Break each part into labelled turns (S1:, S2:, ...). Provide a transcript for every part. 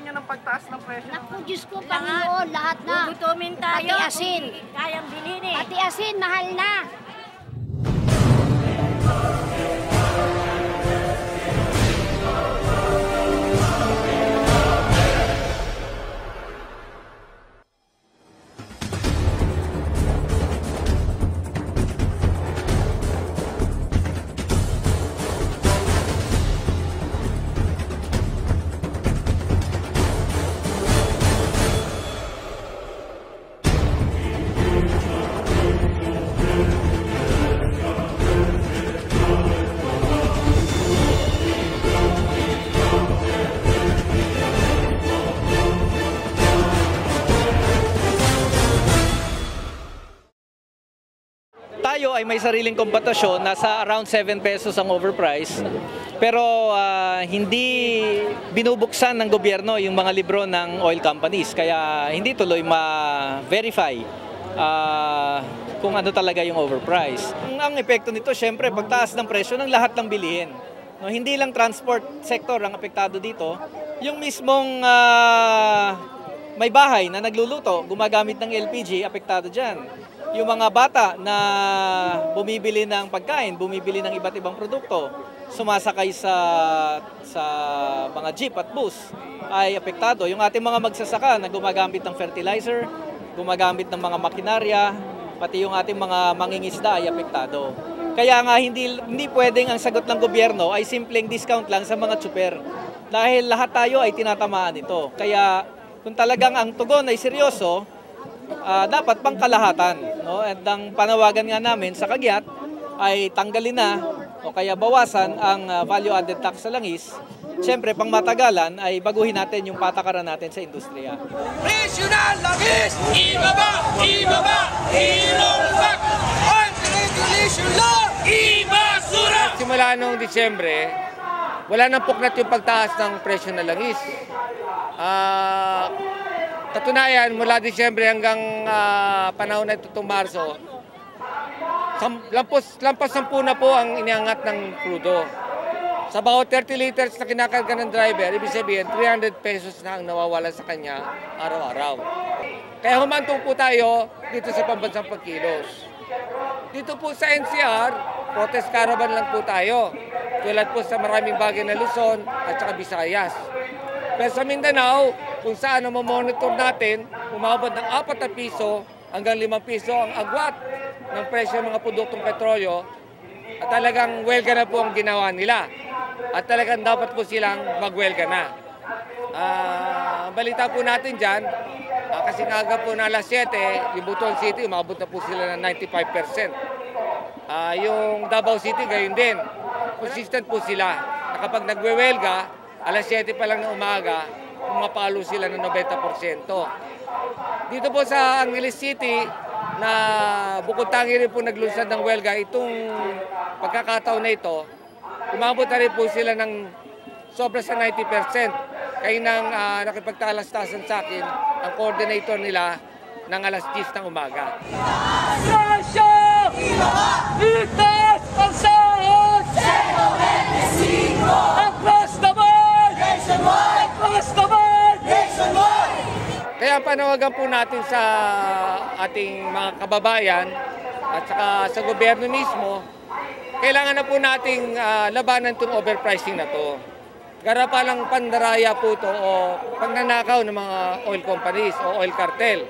S1: niyo ng pagtaas ng presyo?
S2: Naku, Diyos ko, Panginoon, lahat na.
S3: Gugutumin tayo.
S2: Pati asin.
S3: Kayang bilhin eh.
S2: Pati asin, mahal na.
S4: Tayo ay may sariling kompetisyon, nasa around 7 pesos ang overprice. Pero hindi binubuksan ng gobyerno yung mga libro ng oil companies. Kaya hindi tuloy ma-verify kung ano talaga yung overprice. Ang epekto nito, syempre, pagtaas ng presyo ng lahat ng bilihin. No, hindi lang transport sector ang apektado dito. Yung mismong may bahay na nagluluto, gumagamit ng LPG, apektado dyan. Yung mga bata na bumibili ng pagkain, bumibili ng iba't ibang produkto, sumasakay sa mga jeep at bus, ay apektado. Yung ating mga magsasaka na gumagamit ng fertilizer, gumagamit ng mga makinarya, pati yung ating mga mangingisda ay apektado. Kaya nga hindi pwedeng ang sagot ng gobyerno ay simpleng discount lang sa mga tsuper. Dahil lahat tayo ay tinatamaan ito. Kaya kung talagang ang tugon ay seryoso, dapat pangkalahatan. No? At ang panawagan nga namin sa Kagyat ay tanggalin na o kaya bawasan ang value-added tax sa langis. Siyempre, pang matagalan ay baguhin natin yung patakaran natin sa industriya.
S5: Regional langis! Ibaba! Ibaba! I-rollback! Anti-regulation law! Ibasura!
S6: Simula noong Disyembre, wala nang puknat yung pagtaas ng presyo ng langis. Katunayan, mula Disyembre hanggang panahon na ito itong Marso, lampas 10 na po ang iniangat ng krudo. Sa bawat 30 liters na kinakarga ng driver, ibig sabihin 300 pesos na ang nawawala sa kanya araw-araw. Kaya humantong po tayo dito sa pambansang pagkilos. Dito po sa NCR, protest caravan lang po tayo. Tulad po sa maraming bagay na Luzon at saka Visayas. Pero sa Mindanao, kung saan ang monitor natin, umabot ng 4 na piso hanggang 5 piso ang agwat ng presyo ng mga produktong petrolyo. At talagang welga na po ang ginawa nila. At talagang dapat po silang magwelga na. Balita po natin dyan, kasi naga po na alas 7, yung Butuan City, umabot na po sila ng 95%. Yung Davao City, gayon din. Consistent po sila na kapag nagwewelga, alas 7 pa lang ng umaga, pumapalo sila ng 90%. Dito po sa Angeles City, na bukod tangi rin po naglunsad ng welga, itong pagkakataon na ito, umabot na rin po sila ng sobra sa 90%. Kaya nang nakipagtalastasan sa akin, ang coordinator nila ng alas 10 ng umaga.
S5: Presyo! Itas ang sahod! Across the board! Across the board!
S6: Kaya panawagan po natin sa ating mga kababayan at saka sa gobyerno mismo, kailangan na po nating labanan itong overpricing na to. Garapalang pandaraya po ito o pagnanakaw ng mga oil companies o oil cartel.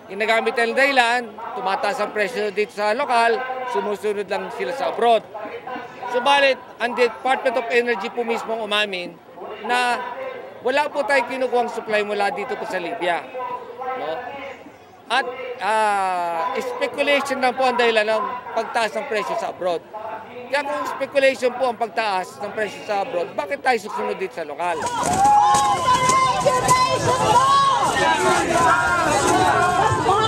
S6: Ginagamit ang dahilan, tumataas ang presyo dito sa lokal, sumusunod lang sila sa abroad. Subalit, ang Department of Energy po mismo umamin na wala po tayong kinukuhang supply mula dito po sa Libya. No? At speculation lang po ang dahilan ng pagtaas ng presyo sa abroad. Kaya kung speculation po ang pagtaas ng presyo sa abroad, bakit tayo susunod dito sa lokal?
S2: Mga